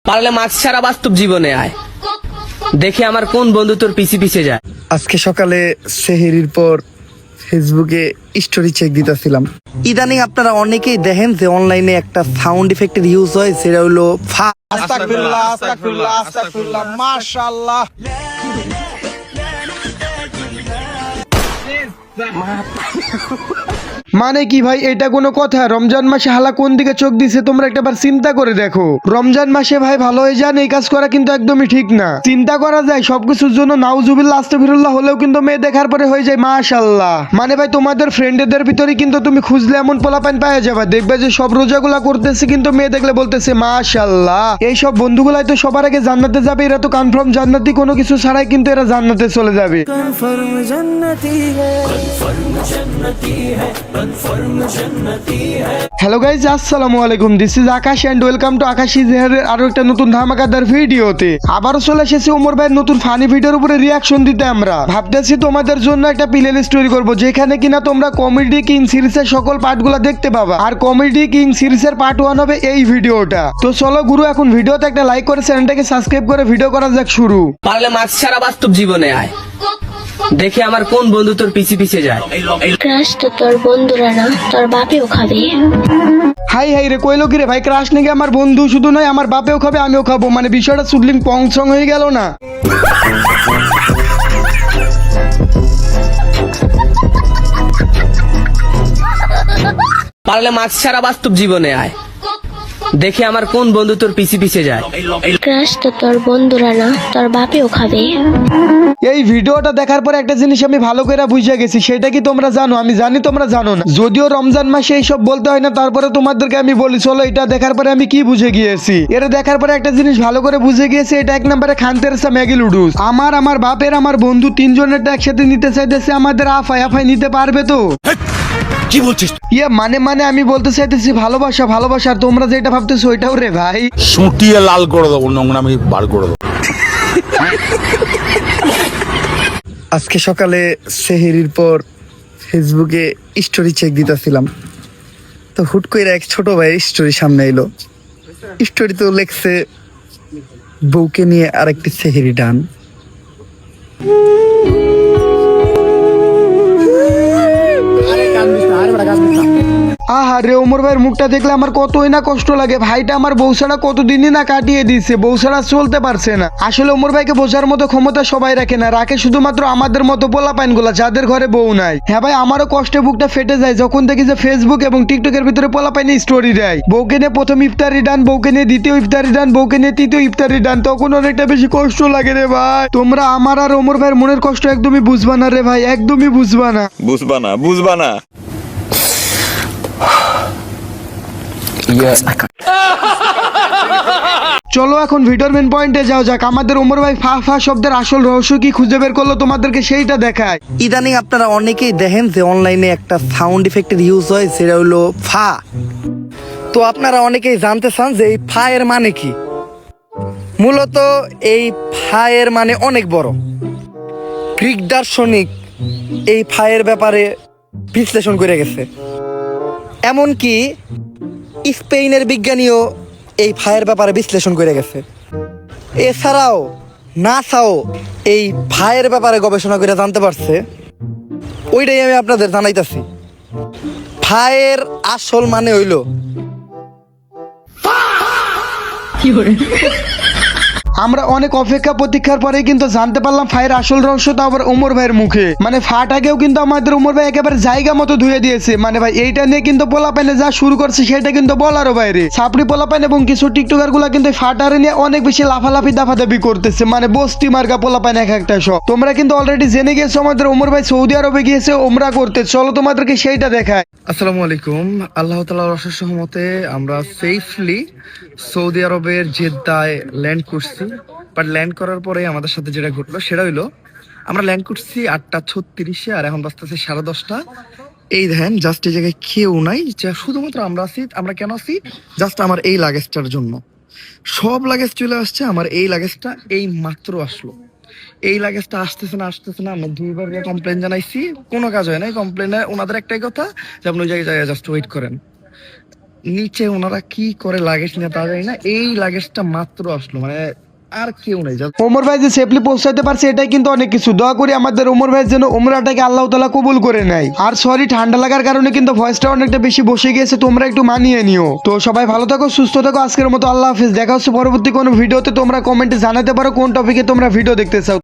পারলে মাস্ক ছাড়া বাস্তব জীবনে আয়, দেখি আমার কোন বন্ধু তোর পিছে পিছে যায়। আজকে সকালে সেহেরির পর ফেসবুকে স্টোরি চেক দিতেছিলাম। ইদানিং আপনারা অনেকেই দেখেন যে অনলাইনে একটা সাউন্ড ইফেক্টের ইউজ হয়, সেটা হলো ফা। আস্তাগফিরুল্লাহ আস্তাগফিরুল্লাহ আস্তাগফিরুল্লাহ মাশাআল্লাহ। মানে কি ভাই, এটা কোনো কথা? রমজান মাসে হালা কোন দিকে চোখ দিছে তোমরা একটাবার চিন্তা করে দেখো। রমজান মাসে ভাই ভালো হয়ে যান, এই কাজ করা কিন্তু একদমই ঠিক না। চিন্তা করা যায় সবকিছুর জন্য নাউজুবিল্লাহ আস্তাগফিরুল্লাহ হলেও কিন্তু মেয়ে দেখার পরে হয়ে যায় মাশাআল্লাহ। মানে ভাই তোমাদের ফ্রেন্ডদের ভিতরে কিন্তু তুমি খুঁজলে এমন পোলাপান পাওয়া যাবে, দেখবে যে সব রোজাগুলা করতেছে কিন্তু মেয়ে দেখলে বলতেছে মাশাআল্লাহ। এই সব বন্ধুগুলাই তো সবার আগে জান্নাতে যাবে, এরা তো কনফার্ম জান্নাতি, কোনো কিছু ছাড়াই কিন্তু এরা জান্নাতে চলে যাবে। হ্যালো গাইজ, আসসালামু আলাইকুম। This is Akash and welcome to Akash ইজহারের আরো একটা নতুন ধামাকাদার ভিডিওতে। আবারও চলে এসেছি ওমর ভাইয়ের নতুন ফানি ভিডিওর উপরে রিয়াকশন দিতে। আমরা ভাবতেছি তোমাদের জন্য একটা প্লে লিস্ট তৈরি করব, যেখানে কিনা তোমরা কমেডি কিং সিরিজের সকল পার্টগুলো দেখতে পাবা। আর কমেডি কিং সিরিজের পার্ট 1 হবে এই ভিডিওটা। তো চলো গুরু, এখন ভিডিওতে একটা লাইক করে চ্যানেলটাকে সাবস্ক্রাইব করে ভিডিও করা যাক শুরু। পারলে মাস্ক ছাড়া বাস্তব জীবনে আয়, দেখি আমার কোন বন্ধু তোর পিছে পিছে যায়। ক্রাশ তো তোর বন্ধুরা না, তোর বাপেও খাবে। হাই হাই রে, কইলো কি রে ভাই? ক্রাশ নাকি আমার বন্ধু শুধু নয়, আমার বাপেও খাবে আমিও খাবো, মানে বিষয়টা সুদলিং পংসং হয়ে গেল না? পারলে মাস্ক ছাড়া বাস্তব জীবনে আয়, দেখি আমার কোন বন্ধু তোর পিছে পিছে যায়। ক্রাশ তো তোর বন্ধুরা না, তোর বাপেও খাবে। এই ভিডিওটা দেখার পরে একটা জিনিস আমি ভালো করে বুঝে গেছি, সেটা কি তোমরা জানো? আমি জানি তোমরা জানো না। যদিও রমজান মাসে এইসব বলতে হয় না, তারপরে তোমাদেরকে আমি বলি। চলো, এটা দেখার পরে আমি কি বুঝে গিয়েছি। এটা দেখার পরে একটা জিনিস ভালো করে বুঝে গিয়েছি, এটা 1 নম্বরে খানতেরসা ম্যাগি লুডুস। আমার বাপের আমার বন্ধু তিনজনেরটা একসাথে নিতে চাইতেছে, আমাদের আফাই নিতে পারবে তো? কি বলছিস? ইয়ে মানে আমি বলতে চাইতেছি ভালোবাসা ভালোবাসা, আর তোমরা যেটা ভাবতেছো ওইটাও রে ভাই। সুটিয়ে লাল করে দেবো, নোংরামি বার করে দেবো। আজকে সকালে সেহেরির পর ফেসবুকে স্টোরি চেক দিতেছিলাম, তো হুট করে এক ছোট ভাইয়ের স্টোরি সামনে এলো। স্টোরি তো লেখছে বউকে নিয়ে আরেকটি সেহেরি ডান। আহা রে, ওমর ভাইয়ের মুখটা দেখলে আমার কতই না কষ্ট লাগে। ভাইটা আমার বউ ছাড়া কতদিনই না কাটিয়ে দিচ্ছে, বউ ছাড়া চলতে পারছে না। আসলে ওমর ভাইকে বোঝার মতো ক্ষমতা সবাই রাখে না, রাখে শুধুমাত্র আমাদের মতো পোলাপাইন গুলা, যাদের ঘরে বউ নাই। হ্যাঁ ভাই, আমারও কষ্টে বুকটা ফেটে যায় যখন দেখি যে ফেসবুক এবং টিকটকের ভিতরে পোলাপাইনি স্টোরি দেয়। বউকে নিয়ে প্রথম ইফতারি ডান, বউকে নিয়ে দ্বিতীয় ইফতারি ডান, বউকে নিয়ে তৃতীয় ইফতারি ডান, তখন অনেকটা বেশি কষ্ট লাগে রে ভাই। তোমরা আমার আর ওমর ভাইয়ের মনের কষ্ট একদমই বুঝবা না রে ভাই, একদমই বুঝবা না। বুঝবা না। চলো এখন ভিডিওর মেন পয়েন্টে যাও যাক। আমাদের ওমর ভাই ফা শব্দের আসল রহস্য কি খুঁজে বের করলো, তোমাদেরকে সেইটা দেখায়। ইদানিং আপনারা অনেকেই দেখেন যে অনলাইনে একটা সাউন্ড ইফেক্টের ইউজ হয়, সেটা হলো ফা। তো আপনারা অনেকেই জানতে চান যে এই ফা এর মানে কি। মূলত এই ফা এর মানে অনেক বড়। গ্রিক দার্শনিক এই ফা এর ব্যাপারে বিশ্লেষণ করে গেছে। এমনকি স্পেনের বিজ্ঞানীও এই ফায়ের ব্যাপারে বিশ্লেষণ করে গেছে। এছাড়াও নাসাও এই ফায়ের ব্যাপারে গবেষণা করে জানতে পারছে। ওইটাই আমি আপনাদের জানাইতেছি। ফায়ের আসল মানে হইল আমরা অনেক অপেক্ষা প্রতীক্ষার পরে কিন্তু জানতে পারলাম ফায়ের আসল রহস্য, তা আবার ওমর ভাইয়ের মুখে। মানে ফাটাকেও কিন্তু আমাদের ওমর ভাই একেবারে জায়গা মতো ধুয়ে দিয়েছে। মানে ভাই এইটা নিয়ে কিন্তু পোলাপাইনে যা শুরু করছে সেটা কিন্তু বলারও বাইরে। সাপড়ি পোলাপাইন এবং কিছু টিকটকার গুলা কিন্তু ফাটারে নিয়ে অনেক বেশি লাফালাফি দাফাদাফি করতেছে, মানে বস্তি মার্কা পোলাপাইন এক একটা সব। তোমরা কিন্তু অলরেডি জেনে গেছো আমাদের ওমর ভাই সৌদি আরবে গিয়েছে ওমরা করতে। চলো তোমাদেরকে সেইটা দেখায়। আসসালামু আলাইকুম। আল্লাহ তাআলার অশেষ রহমতে আমরা সেফলি সৌদি আরবের জেদ্দায় ল্যান্ড করছি। বাট ল্যান্ড করার পরে আমাদের সাথে যেটা ঘটলো সেটা হইলো, আমরা ল্যান্ড করছি 8:36-এ, আর এখন বাজতেছে 10:30। এই দেখেন জাস্ট এই জায়গায় কেউ নাই, যা শুধুমাত্র আমরা আছি। আমরা কেন আছি? জাস্ট আমার এই লাগেজটার জন্য। সব লাগেজ চলে আসছে, আমার এই লাগেজটা এই মাত্র আসলো। এই লাগেজটা আসতেছে না। আমরা 2বার কমপ্লেন জানাইছি, কোনো কাজ হয় না। কমপ্লেনে ওনাদের একটাই কথা যে আপনি ওই জায়গায় জাস্ট ওয়েট করেন। নিচে ওনারা কি করে লাগেজ নিয়ে তা জানি না, এই লাগেজটা মাত্র আসলো, মানে আর কেউ নেই। ওমর ভাই যে সেফলি পৌঁছাতে পারছে এটাই কিন্তু অনেক কিছু। দোয়া করি আমাদের ওমর ভাই যেন উমরাটাকে আল্লাহ তাআলা কবুল করে নেয়। আর সরি, ঠান্ডা লাগার কারণে কিন্তু ভয়েসটা অনেকটা বেশি বসে গিয়েছে, তোমরা একটু মানিয়ে নিও। তো সবাই ভালো থাকো, সুস্থ থাকো, আজকের মতো আল্লাহ হাফিজ। দেখা হচ্ছে পরবর্তী কোনো ভিডিওতে। তোমরা কমেন্টে জানাতে পারো কোন টপিকে তোমরা ভিডিও দেখতে চাও।